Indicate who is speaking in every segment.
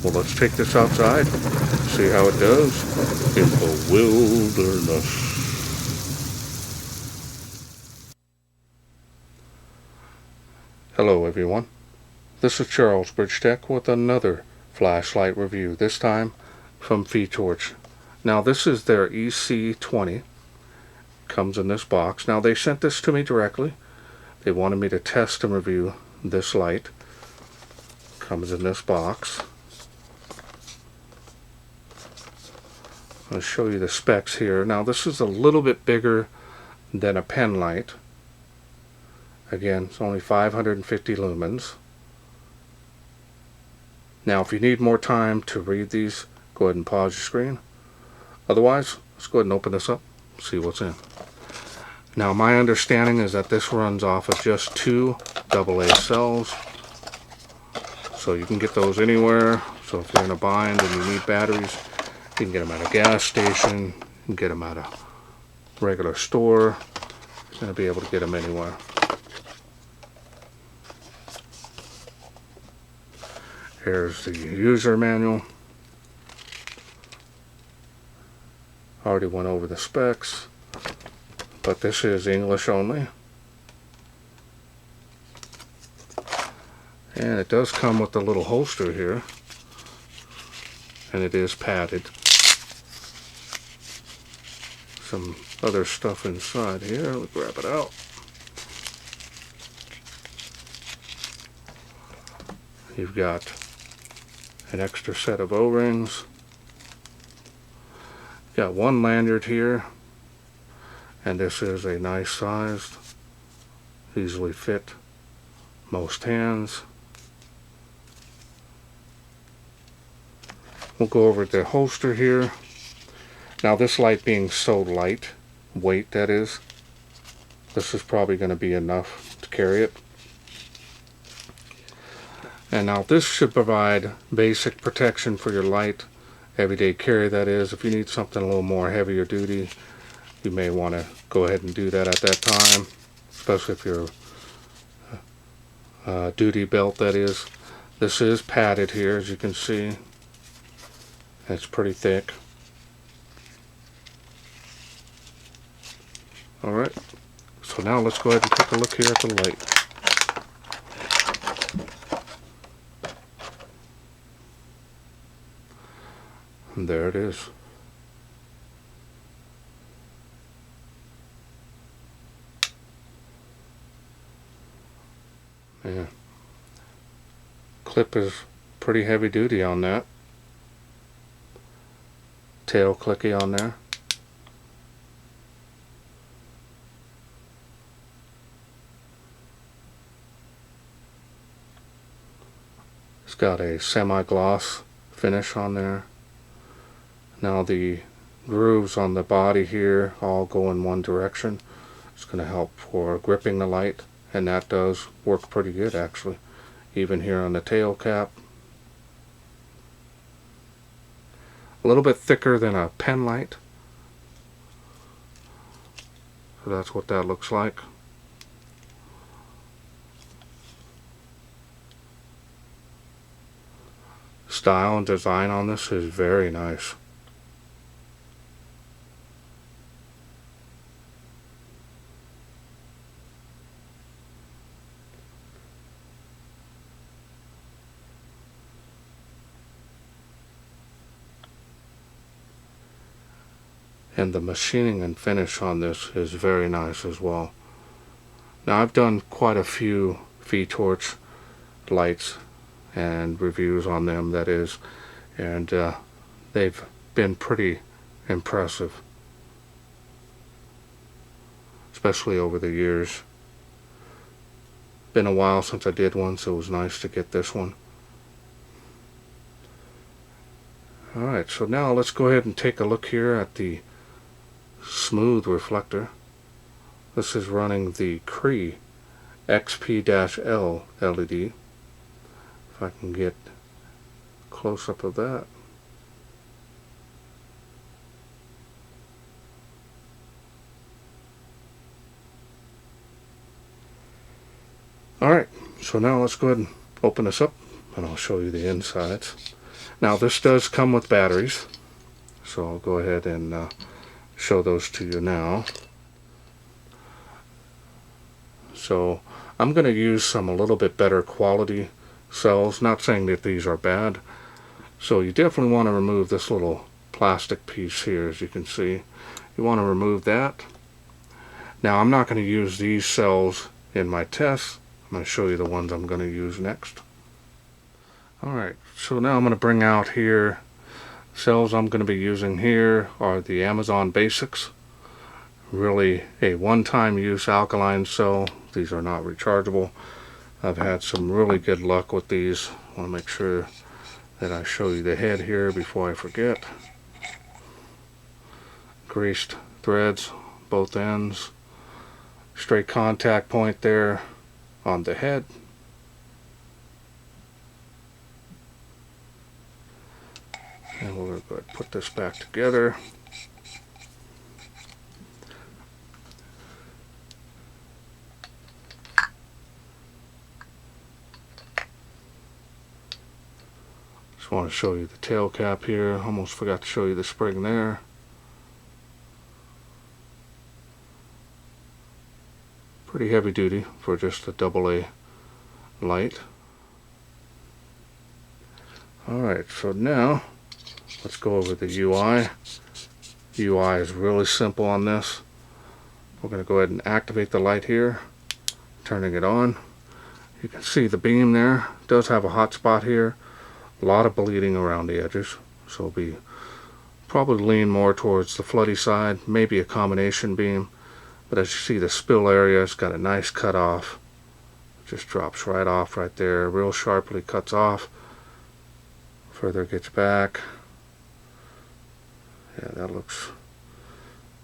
Speaker 1: Well, let's take this outside, see how it does in the wilderness. Hello everyone, this is Charles BridgTec with another flashlight review, this time from FiTorch. Now this is their EC20, comes in this box. Now they sent this to me directly. They wanted me to test and review this light. Comes in this box. I'll show you the specs here. Now this is a little bit bigger than a pen light. Again, it's only 550 lumens. Now if you need more time to read these, go ahead and pause your screen. Otherwise, let's go ahead and open this up, see what's in. Now my understanding is that this runs off of just 2 AA cells. So you can get those anywhere. So if you're in a bind and you need batteries, you can get them at a gas station, you can get them at a regular store. You're going to be able to get them anywhere. Here's the user manual. Already went over the specs, but this is English only. And it does come with a little holster here, and it is padded. Some other stuff inside here. Let's grab it out. You've got an extra set of O-rings. Got one lanyard here, and this is a nice sized, easily fit most hands. We'll go over the holster here. Now this light being so light, weight that is, this is probably going to be enough to carry it. And now this should provide basic protection for your light, everyday carry that is. If you need something a little more heavier duty, you may want to go ahead and do that at that time, especially if you're duty belt that is. This is padded here, as you can see. It's pretty thick. Alright, so now let's go ahead and take a look here at the light. And there it is. Yeah. Clip is pretty heavy duty on that. Tail clicky on there. It's got a semi-gloss finish on there. Now the grooves on the body here all go in one direction. It's going to help for gripping the light, and that does work pretty good actually. Even here on the tail cap. A little bit thicker than a pen light. So that's what that looks like. Style and design on this is very nice. And the machining and finish on this is very nice as well. Now I've done quite a few FiTorch lights and reviews on them, that is, and they've been pretty impressive, especially over the years. Been a while since I did one, so it was nice to get this one. Alright, so now let's go ahead and take a look here at the smooth reflector. This is running the Cree XP-L LED. If I can get close up of that. Alright, so now let's go ahead and open this up and I'll show you the insides. Now this does come with batteries, so I'll go ahead and show those to you now. So I'm going to use some a little bit better quality cells, not saying that these are bad. So you definitely want to remove this little plastic piece here, as you can see. You want to remove that. Now I'm not going to use these cells in my tests. I'm going to show you the ones I'm going to use next. Alright, so now I'm going to bring out here, cells I'm going to be using here are the Amazon Basics. Really a one-time use alkaline cell. These are not rechargeable. I've had some really good luck with these. I want to make sure that I show you the head here before I forget. Greased threads, both ends. Straight contact point there on the head. And we're going to go ahead and put this back together. Just want to show you the tail cap here. Almost forgot to show you the spring there. Pretty heavy duty for just a AA light. Alright, so now let's go over the UI. UI is really simple on this. We're going to go ahead and activate the light here, turning it on. You can see the beam there. It does have a hot spot here. A lot of bleeding around the edges, so it'll be probably lean more towards the floody side, maybe a combination beam. But as you see, the spill area has got a nice cut off. Just drops right off right there, real sharply cuts off. Further gets back. Yeah,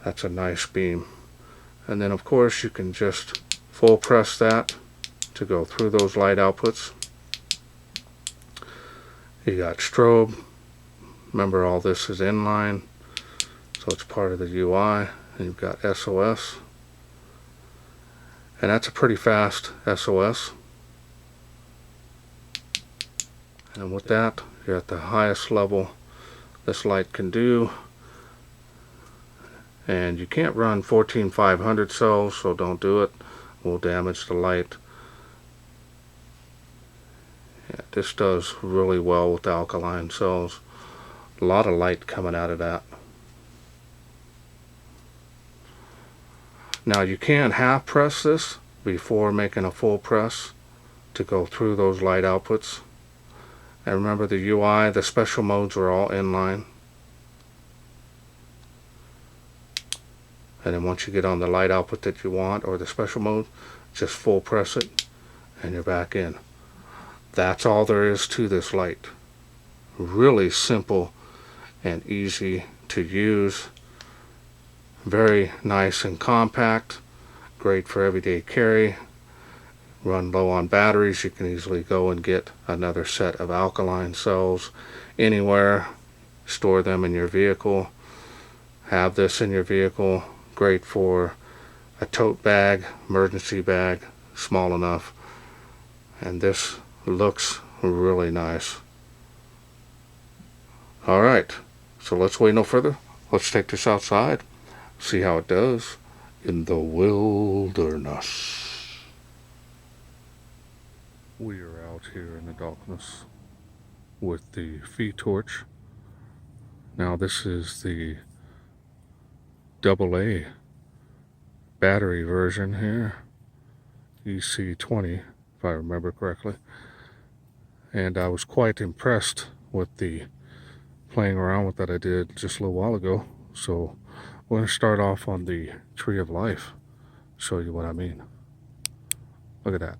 Speaker 1: that's a nice beam. And then of course you can just full press that to go through those light outputs. You got strobe. Remember, all this is inline, so it's part of the UI. And you've got SOS. And that's a pretty fast SOS. And with that, you're at the highest level this light can do. And you can't run 14500 cells, so don't do it. Will damage the light. Yeah, this does really well with alkaline cells. A lot of light coming out of that. Now you can half press this before making a full press to go through those light outputs. And remember, the UI, the special modes are all inline. And then once you get on the light output that you want, or the special mode, just full press it and you're back in. That's all there is to this light. Really simple and easy to use. Very nice and compact. Great for everyday carry. Run low on batteries, you can easily go and get another set of alkaline cells anywhere. Store them in your vehicle. Have this in your vehicle. Great for a tote bag, emergency bag, small enough. And this looks really nice. Alright, so let's wait no further. Let's take this outside, see how it does in the wilderness. We are out here in the darkness with the FiTorch. Now this is the AA battery version here, EC20 if I remember correctly. And I was quite impressed with the playing around with that I did just a little while ago. So we're going to start off on the Tree of Life, show you what I mean. Look at that.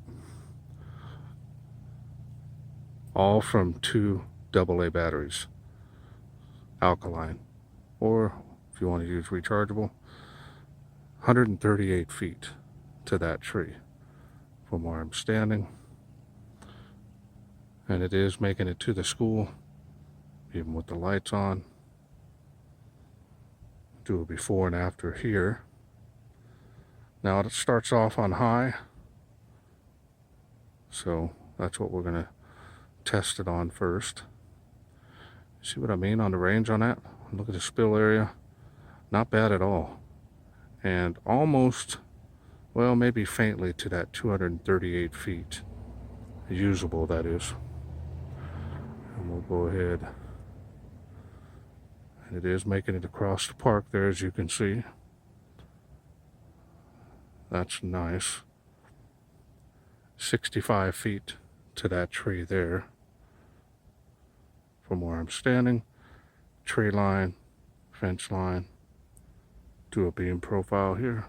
Speaker 1: All from 2 AA batteries, alkaline, or if you want to use rechargeable, 138 feet to that tree from where I'm standing. And it is making it to the school, even with the lights on. Do a before and after here. Now it starts off on high, so that's what we're going to test it on first. See what I mean on the range on that? Look at the spill area. Not bad at all. And almost, well, maybe faintly to that 238 feet. Usable, that is. And we'll go ahead. And it is making it across the park there, as you can see. That's nice. 65 feet to that tree there. From where I'm standing, tree line, fence line, do a beam profile here.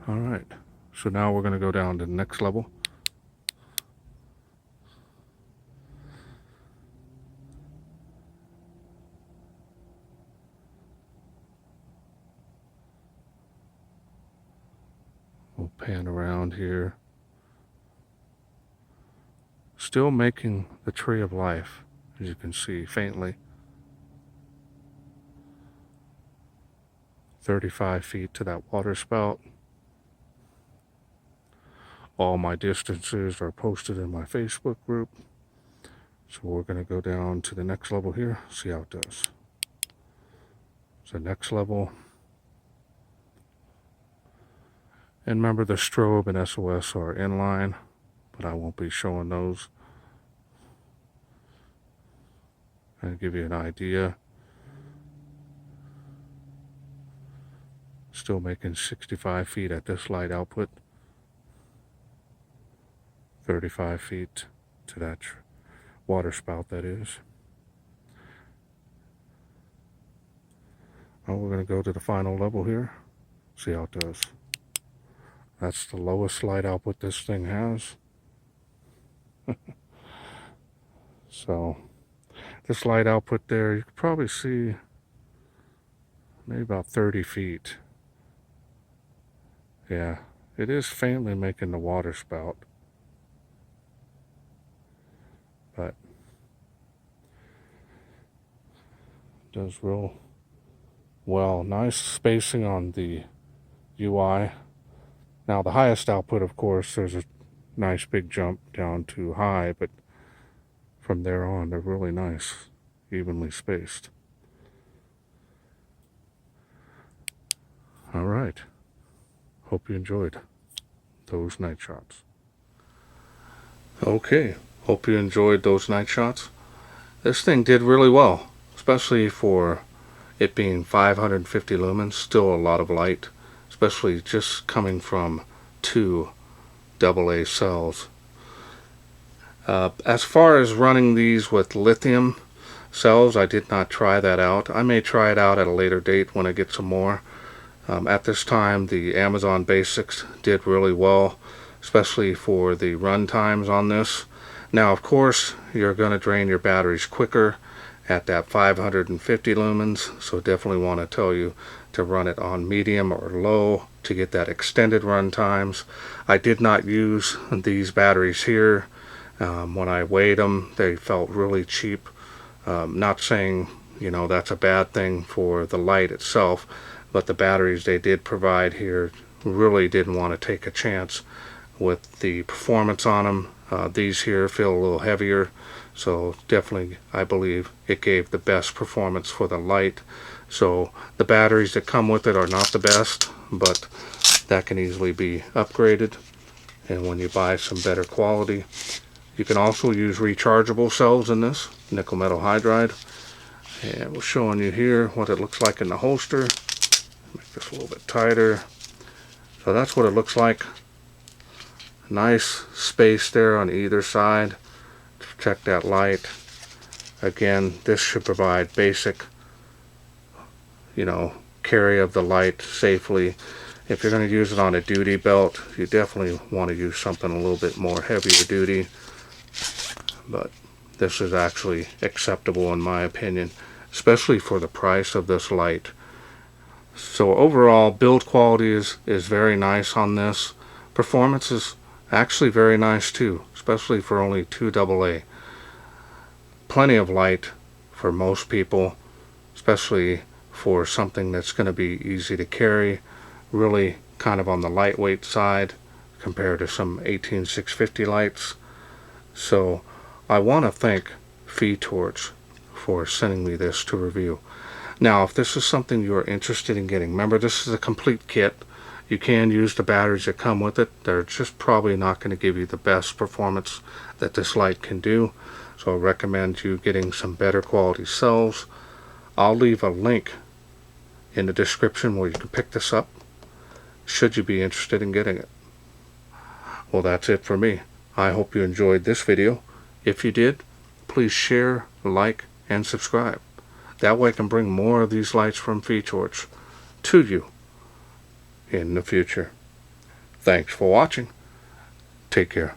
Speaker 1: All right, so now we're going to go down to the next level. We'll pan around here. Still making the tree of life, as you can see faintly. 35 feet to that water spout. All my distances are posted in my Facebook group. So we're going to go down to the next level here, see how it does. So next level. And remember, the strobe and SOS are inline, but I won't be showing those. I'll give you an idea. Still making 65 feet at this light output. 35 feet to that water spout, that is. Now we're going to go to the final level here, see how it does. That's the lowest light output this thing has. So this light output there, you can probably see maybe about 30 feet. Yeah, it is faintly making the water spout, but does real well. Nice spacing on the UI. Now the highest output, of course, there's a nice big jump down to high, but from there on, they're really nice, evenly spaced. All right. Hope you enjoyed those night shots. Okay, hope you enjoyed those night shots. This thing did really well, especially for it being 550 lumens, still a lot of light, especially just coming from 2 AA cells. As far as running these with lithium cells, I did not try that out. I may try it out at a later date when I get some more. At this time, the Amazon Basics did really well, especially for the run times on this. Now, of course, you're going to drain your batteries quicker at that 550 lumens, so definitely want to tell you to run it on medium or low to get that extended run times. I did not use these batteries here. When I weighed them, they felt really cheap. Not saying, you know, that's a bad thing for the light itself, but the batteries they did provide here, really didn't want to take a chance with the performance on them. These here feel a little heavier, so definitely I believe it gave the best performance for the light. So the batteries that come with it are not the best, but that can easily be upgraded, and when you buy some better quality. You can also use rechargeable cells in this, nickel metal hydride. And we're showing you here what it looks like in the holster. Make this a little bit tighter. So that's what it looks like. Nice space there on either side to protect that light. Again, this should provide basic, you know, carry of the light safely. If you're going to use it on a duty belt, you definitely want to use something a little bit more heavier duty. But this is actually acceptable in my opinion, especially for the price of this light. So overall, build quality is very nice on this. Performance is actually very nice too, especially for only 2 AA. Plenty of light for most people, especially for something that's going to be easy to carry. Really kind of on the lightweight side, compared to some 18650 lights. So I want to thank FiTorch for sending me this to review. Now, if this is something you're interested in getting, remember this is a complete kit. You can use the batteries that come with it. They're just probably not going to give you the best performance that this light can do. So I recommend you getting some better quality cells. I'll leave a link in the description where you can pick this up, should you be interested in getting it. Well, that's it for me. I hope you enjoyed this video. If you did, please share, like, and subscribe. That way I can bring more of these lights from FiTorch to you in the future. Thanks for watching. Take care.